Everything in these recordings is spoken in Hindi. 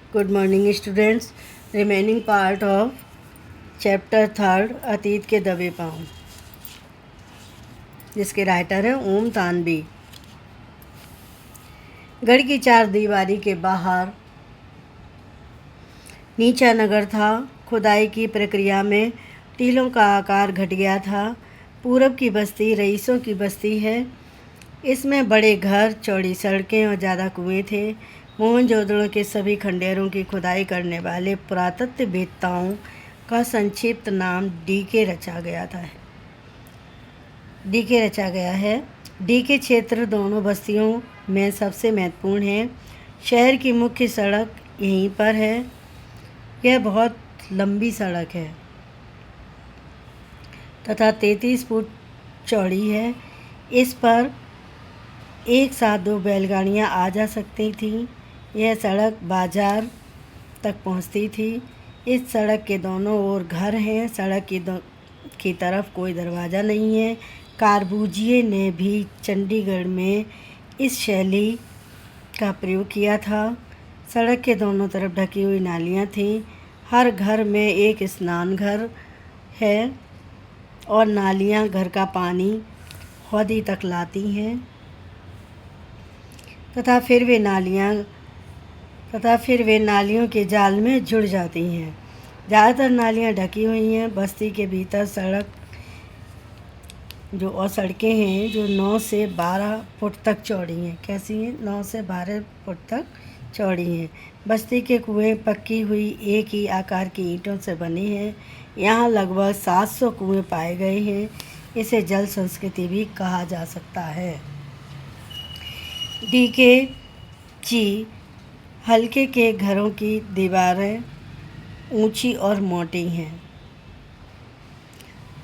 Good morning students. Remaining part of chapter 3 अतीत के दबे पाँव, जिसके राइटर हैं ओम तानवी। गढ़ की चार दीवारी के बाहर नीचा नगर था। खुदाई की प्रक्रिया में टीलों का आकार घट गया था। पूरब की बस्ती रईसों की बस्ती है। इसमें बड़े घर, चौड़ी सड़कें और ज़्यादा कुएं थे। मोहनजोदड़ो के सभी खंडेरों की खुदाई करने वाले पुरातत्ववेत्ताओं का संक्षिप्त नाम डीके रचा गया है। डीके क्षेत्र दोनों बस्तियों में सबसे महत्वपूर्ण है। शहर की मुख्य सड़क यहीं पर है। यह बहुत लंबी सड़क है तथा 33 फुट चौड़ी है। इस पर एक साथ 2 बैलगाड़ियाँ आ जा सकती थीं। यह सड़क बाजार तक पहुँचती थी। इस सड़क के दोनों ओर घर हैं। सड़क की तरफ कोई दरवाज़ा नहीं है। कार्बूजिए ने भी चंडीगढ़ में इस शैली का प्रयोग किया था। सड़क के दोनों तरफ ढकी हुई नालियाँ थीं। हर घर में एक स्नान घर है और नालियाँ घर का पानी हौदी तक लाती हैं तथा फिर वे नालियों के जाल में जुड़ जाती हैं। ज़्यादातर नालियाँ ढकी हुई हैं। बस्ती के भीतर सड़कें हैं जो 9 से 12 फुट तक चौड़ी हैं। कैसी हैं? 9 से 12 फुट तक चौड़ी हैं। बस्ती के कुएं पक्की हुई एक ही आकार की ईंटों से बने हैं। यहाँ लगभग 700 कुएं पाए गए हैं। इसे जल संस्कृति भी कहा जा सकता है। डीके जी हल्के के घरों की दीवारें ऊंची और मोटी हैं।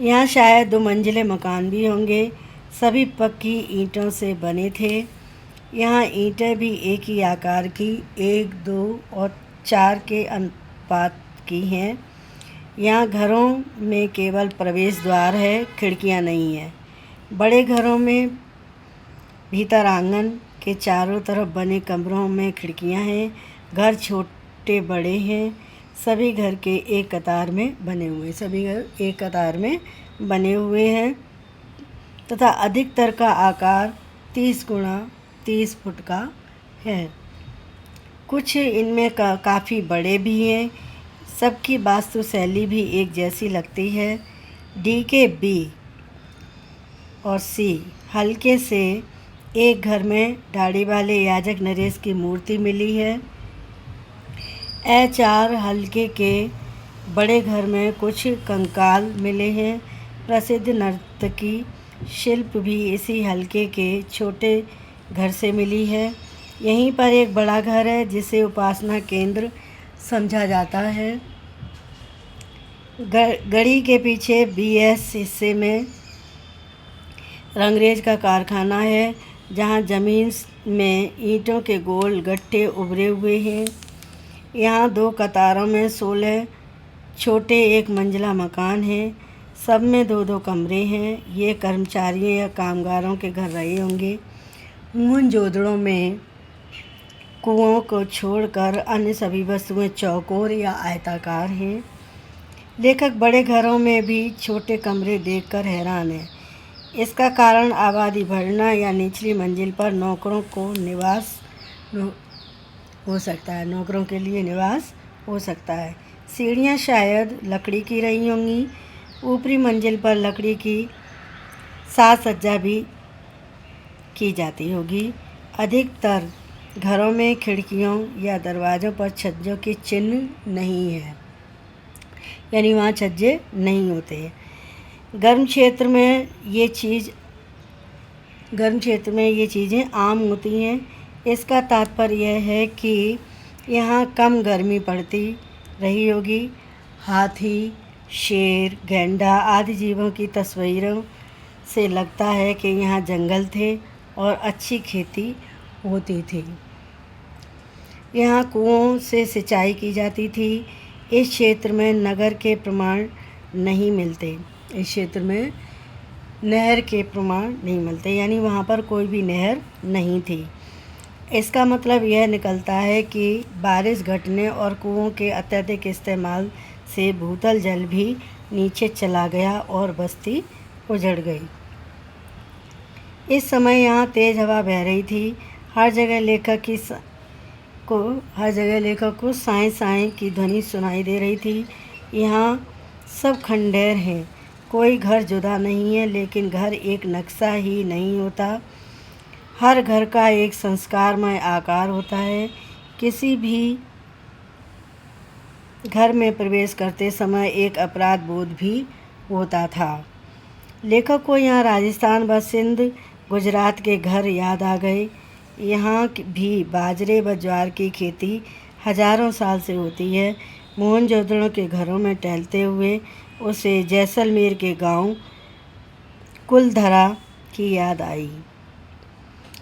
यहाँ शायद 2 मंजिले मकान भी होंगे। सभी पक्की ईंटों से बने थे। यहाँ ईंटें भी एक ही आकार की 1, 2 और 4 के अनुपात की हैं। यहाँ घरों में केवल प्रवेश द्वार है, खिड़कियाँ नहीं हैं। बड़े घरों में भीतर आंगन के चारों तरफ बने कमरों में खिड़कियां हैं। घर छोटे बड़े हैं। सभी घर एक कतार में बने हैं तथा अधिकतर का आकार 30 गुणा 30 फुट का है। कुछ इनमें काफ़ी बड़े भी हैं। सबकी वास्तु शैली भी एक जैसी लगती है। डीके बी और सी हल्के से एक घर में दाढ़ी वाले याजक नरेश की मूर्ति मिली है। H4 हल्के के बड़े घर में कुछ कंकाल मिले हैं। प्रसिद्ध नर्तकी शिल्प भी इसी हल्के के छोटे घर से मिली है। यहीं पर एक बड़ा घर है जिसे उपासना केंद्र समझा जाता है। गढ़ी के पीछे BS हिस्से में रंगरेज का कारखाना है, जहाँ ज़मीन में ईंटों के गोल गट्ठे उभरे हुए हैं। यहाँ 2 कतारों में 16 छोटे 1 मंजिला मकान हैं। सब में 2-2 कमरे हैं। ये कर्मचारियों या कामगारों के घर रहे होंगे। मोहनजोदड़ो में कुओं को छोड़कर अन्य सभी वस्तुएं चौकोर या आयताकार हैं। लेखक बड़े घरों में भी छोटे कमरे देखकर हैरान है। इसका कारण आबादी बढ़ना या निचली मंजिल पर नौकरों के लिए निवास हो सकता है। सीढ़ियाँ शायद लकड़ी की रही होंगी। ऊपरी मंजिल पर लकड़ी की साज सज्जा भी की जाती होगी। अधिकतर घरों में खिड़कियों या दरवाज़ों पर छज्जों के चिन्ह नहीं है, यानी वहाँ छज्जे नहीं होते हैं। गर्म क्षेत्र में ये चीज़ें आम होती हैं। इसका तात्पर्य यह है कि यहाँ कम गर्मी पड़ती रही होगी। हाथी, शेर, गैंडा आदि जीवों की तस्वीरों से लगता है कि यहाँ जंगल थे और अच्छी खेती होती थी। यहाँ कुओं से सिंचाई की जाती थी। इस क्षेत्र में नहर के प्रमाण नहीं मिलते, यानी वहाँ पर कोई भी नहर नहीं थी। इसका मतलब यह निकलता है कि बारिश घटने और कुओं के अत्यधिक इस्तेमाल से भूतल जल भी नीचे चला गया और बस्ती उजड़ गई। इस समय यहाँ तेज़ हवा बह रही थी। हर जगह लेखक को साएं साएं की ध्वनि सुनाई दे रही थी। यहाँ सब खंडेर हैं, कोई घर जुदा नहीं है, लेकिन घर एक नक्शा ही नहीं होता। हर घर का एक संस्कारमय आकार होता है। किसी भी घर में प्रवेश करते समय एक अपराध बोध भी होता था। लेखक को यहाँ राजस्थान व सिंध, गुजरात के घर याद आ गए। यहाँ भी बाजरे व ज्वार की खेती हजारों साल से होती है। मोहनजोदड़ो के घरों में टहलते हुए उसे जैसलमेर के गांव कुलधरा की याद आई।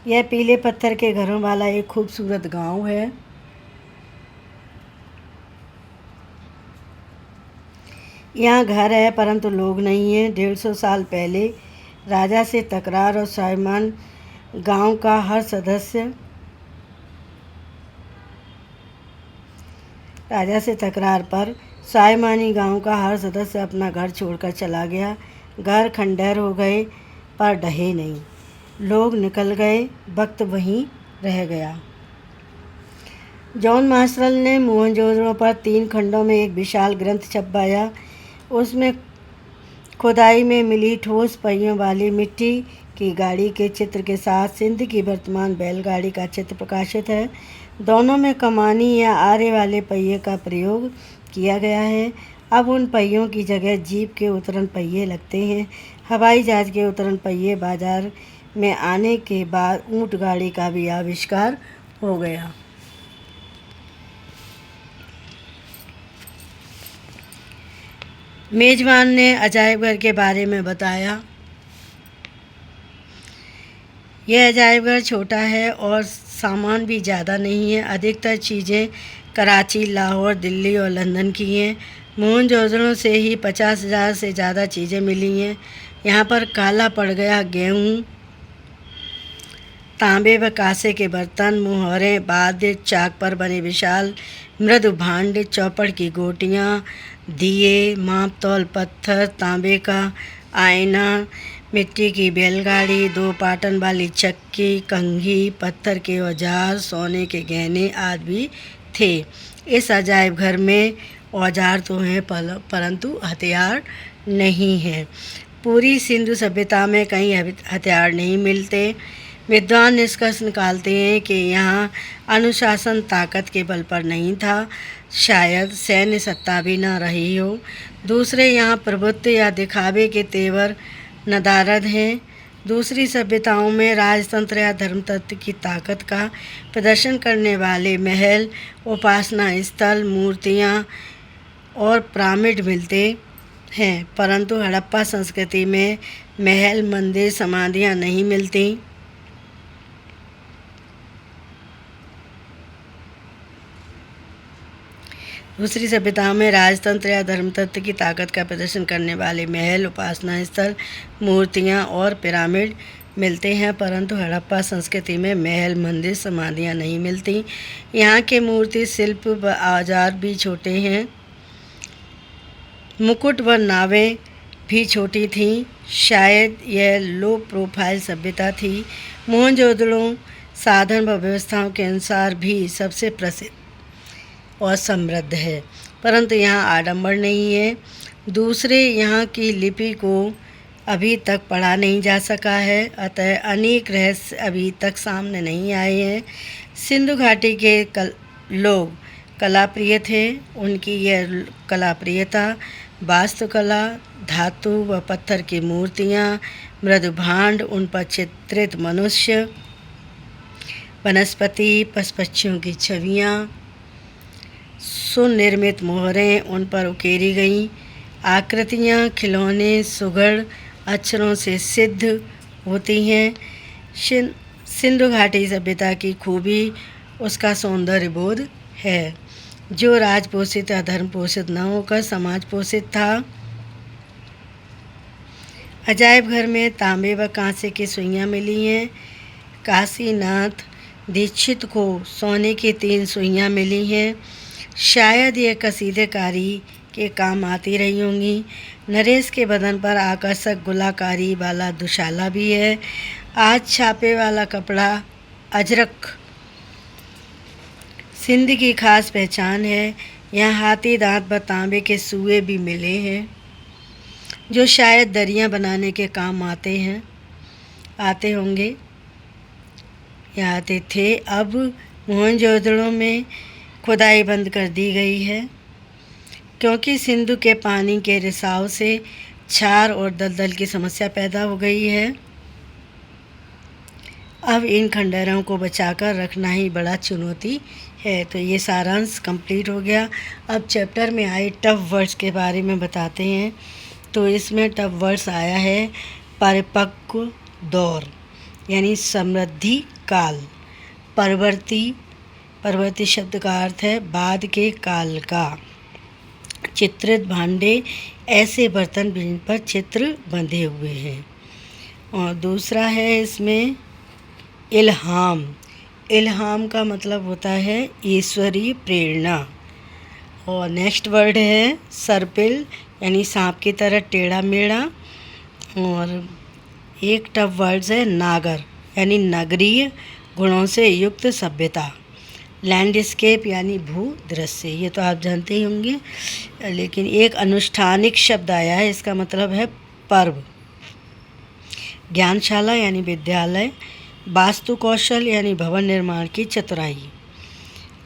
यह पीले पत्थर के घरों वाला एक खूबसूरत गांव है। यहाँ घर है परंतु लोग नहीं हैं। 150 साल पहले राजा से तकरार और स्वाभिमान गांव का हर सदस्य स्वाभिमानी गांव का हर सदस्य अपना घर छोड़कर चला गया। घर खंडहर हो गए पर ढहे नहीं। लोग निकल गए, वक्त वहीं रह गया। जॉन मार्शल ने मोहनजोदड़ो पर 3 खंडों में एक विशाल ग्रंथ छपवाया। उसमें खुदाई में मिली ठोस पहियों वाली मिट्टी की गाड़ी के चित्र के साथ सिंध की वर्तमान बैलगाड़ी का चित्र प्रकाशित है। दोनों में कमानी या आरे वाले पहिए का प्रयोग किया गया है। अब उन पहियों की जगह जीप के उतरन पहिए लगते हैं। हवाई जहाज के उतरन पहिए बाजार में आने के बाद ऊंट गाड़ी का भी आविष्कार हो गया। मेजबान ने अजायबघर के बारे में बताया। यह अजायबघर छोटा है और सामान भी ज़्यादा नहीं है। अधिकतर चीज़ें कराची, लाहौर, दिल्ली और लंदन की हैं। मोहनजोदड़ो से ही 50,000 से ज़्यादा चीज़ें मिली हैं। यहाँ पर काला पड़ गया गेहूँ, तांबे व कांसे के बर्तन, मुहरें, वाद्य, चाक पर बने विशाल मृदु भांड, चौपड़ की गोटियाँ, दिए, माप तौल पत्थर, तांबे का आईना, मिट्टी की बैलगाड़ी, 2 पाटन वाली चक्की, कंघी, पत्थर के औजार, सोने के गहने आदि भी थे। इस अजायब घर में औजार तो हैं परंतु हथियार नहीं हैं। पूरी सिंधु सभ्यता में कहीं हथियार नहीं मिलते। विद्वान निष्कर्ष निकालते हैं कि यहाँ अनुशासन ताकत के बल पर नहीं था, शायद सैन्य सत्ता भी न रही हो। दूसरे, यहाँ प्रभुत्व या दिखावे के तेवर नदारद हैं। दूसरी सभ्यताओं में राजतंत्र या धर्मतंत्र की ताकत का प्रदर्शन करने वाले महल, उपासना स्थल, मूर्तियाँ और पिरामिड मिलते हैं, परंतु हड़प्पा संस्कृति में महल, मंदिर, समाधियाँ नहीं मिलती। दूसरी सभ्यताओं में राजतंत्र या धर्मतंत्र की ताकत का प्रदर्शन करने वाले महल, उपासना स्थल, मूर्तियाँ और पिरामिड मिलते हैं, परंतु हड़प्पा संस्कृति में महल, मंदिर, समाधियाँ नहीं मिलती। यहाँ के मूर्ति शिल्प व औजार भी छोटे हैं। मुकुट व नावें भी छोटी थीं। शायद यह लो प्रोफाइल सभ्यता थी। मोहनजोदड़ो साधन व व्यवस्थाओं के अनुसार भी सबसे प्रसिद्ध और समृद्ध है, परंतु यहाँ आडंबर नहीं है। दूसरे, यहाँ की लिपि को अभी तक पढ़ा नहीं जा सका है, अतः अनेक रहस्य अभी तक सामने नहीं आए हैं। सिंधु घाटी के लोग कलाप्रिय थे। उनकी यह कलाप्रियता वास्तुकला, धातु व पत्थर की मूर्तियाँ, मृदु भांड, उन पर चित्रित मनुष्य, वनस्पति, पशु पक्षियों की छवियाँ, सुनिर्मित मोहरें, उन पर उकेरी गई आकृतियाँ, खिलौने सुघड़ अक्षरों से सिद्ध होती हैं। सिंधु घाटी सभ्यता की खूबी उसका सौंदर्य बोध है, जो राजपोषित या धर्म पोषित न होकर समाज पोषित था। अजायब घर में तांबे व कांसे की सुइयाँ मिली हैं। काशीनाथ दीक्षित को सोने की 3 सुइयां मिली हैं। शायद ये कसीदेकारी के काम आती रही होंगी। नरेश के बदन पर आकर्षक गुलाकारी वाला दुशाला भी है। आज छापे वाला कपड़ा अजरक सिंध की खास पहचान है। यहाँ हाथी दांत व तांबे के सुए भी मिले हैं जो शायद दरियाँ बनाने के काम आते होंगे या आते थे। अब मोहनजोदड़ो में खुदाई बंद कर दी गई है क्योंकि सिंधु के पानी के रिसाव से क्षार और दलदल की समस्या पैदा हो गई है। अब इन खंडहरों को बचाकर रखना ही बड़ा चुनौती है। तो ये सारांश कंप्लीट हो गया। अब चैप्टर में आए टफ वर्ड्स के बारे में बताते हैं। तो इसमें टफ वर्ड्स आया है परिपक्व दौर यानी समृद्धि काल। परवर्ती शब्द का अर्थ है बाद के काल का। चित्रित भांडे ऐसे बर्तन जिन पर चित्र बंधे हुए हैं। और दूसरा है इसमें इल्हाम का मतलब होता है ईश्वरीय प्रेरणा। और नेक्स्ट वर्ड है सर्पिल यानी सांप की तरह टेढ़ा मेढ़ा। और एक टफ वर्ड्स है नागर यानी नगरीय गुणों से युक्त सभ्यता। लैंडस्केप यानी भू दृश्य, ये तो आप जानते ही होंगे। लेकिन एक अनुष्ठानिक शब्द आया है, इसका मतलब है पर्व। ज्ञानशाला यानी विद्यालय। वास्तु कौशल यानी भवन निर्माण की चतुराई।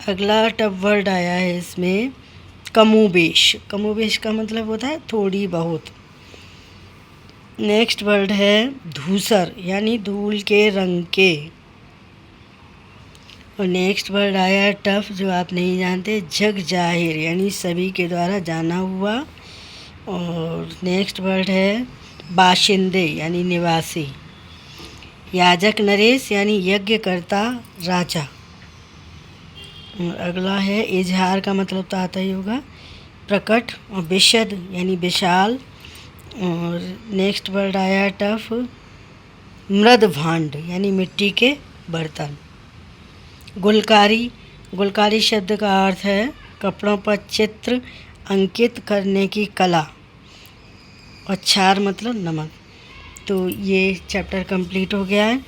अगला टफ वर्ड आया है इसमें कमोबेश का मतलब होता है थोड़ी बहुत। नेक्स्ट वर्ड है धूसर यानी धूल के रंग के। और नेक्स्ट वर्ड आया टफ जो आप नहीं जानते जग जाहिर यानी सभी के द्वारा जाना हुआ। और नेक्स्ट वर्ड है बाशिंदे यानी निवासी। याजक नरेश यानी यज्ञकर्ता राजा। और अगला है इजहार का मतलब तो आता ही होगा प्रकट। और विशद यानी विशाल। और नेक्स्ट वर्ड आया टफ मृद भांड यानी मिट्टी के बर्तन। गुलकारी शब्द का अर्थ है कपड़ों पर चित्र अंकित करने की कला। और क्षार मतलब नमक। तो ये चैप्टर कंप्लीट हो गया है।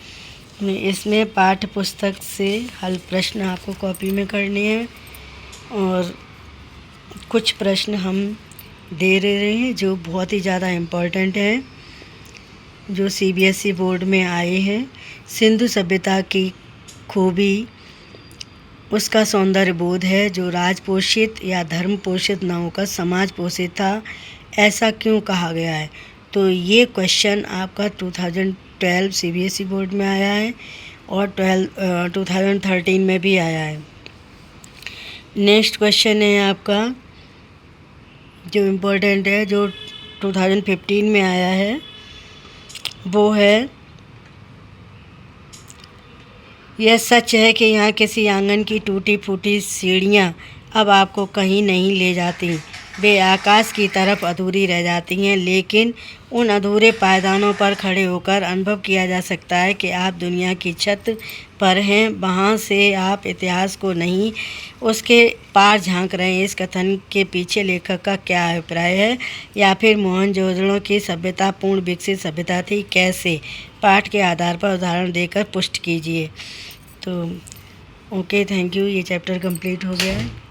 इसमें पाठ्य पुस्तक से हल प्रश्न आपको कॉपी में करने हैं और कुछ प्रश्न हम दे रहे हैं जो बहुत ही ज़्यादा इम्पोर्टेंट है, जो सीबीएसई बोर्ड में आए हैं। सिंधु सभ्यता की खूबी उसका सौंदर्य बोध है जो राजपोषित या धर्म पोषित न होकर समाज पोषित था। ऐसा क्यों कहा गया है? तो ये क्वेश्चन आपका 2012 सीबीएसई बोर्ड में आया है और 2013 में भी आया है। नेक्स्ट क्वेश्चन है आपका जो इम्पोर्टेंट है, जो 2015 में आया है, वो है यह सच है कि यहाँ किसी आंगन की टूटी फूटी सीढ़ियाँ अब आपको कहीं नहीं ले जाती। वे आकाश की तरफ अधूरी रह जाती हैं, लेकिन उन अधूरे पायदानों पर खड़े होकर अनुभव किया जा सकता है कि आप दुनिया की छत पर हैं। वहाँ से आप इतिहास को नहीं उसके पार झांक रहे हैं। इस कथन के पीछे लेखक का क्या अभिप्राय है? या फिर मोहनजोदड़ो की सभ्यता पूर्ण विकसित सभ्यता थी? कैसे? पाठ के आधार पर उदाहरण देकर पुष्ट कीजिए। तो ओके, थैंक यू। ये चैप्टर कंप्लीट हो गया है।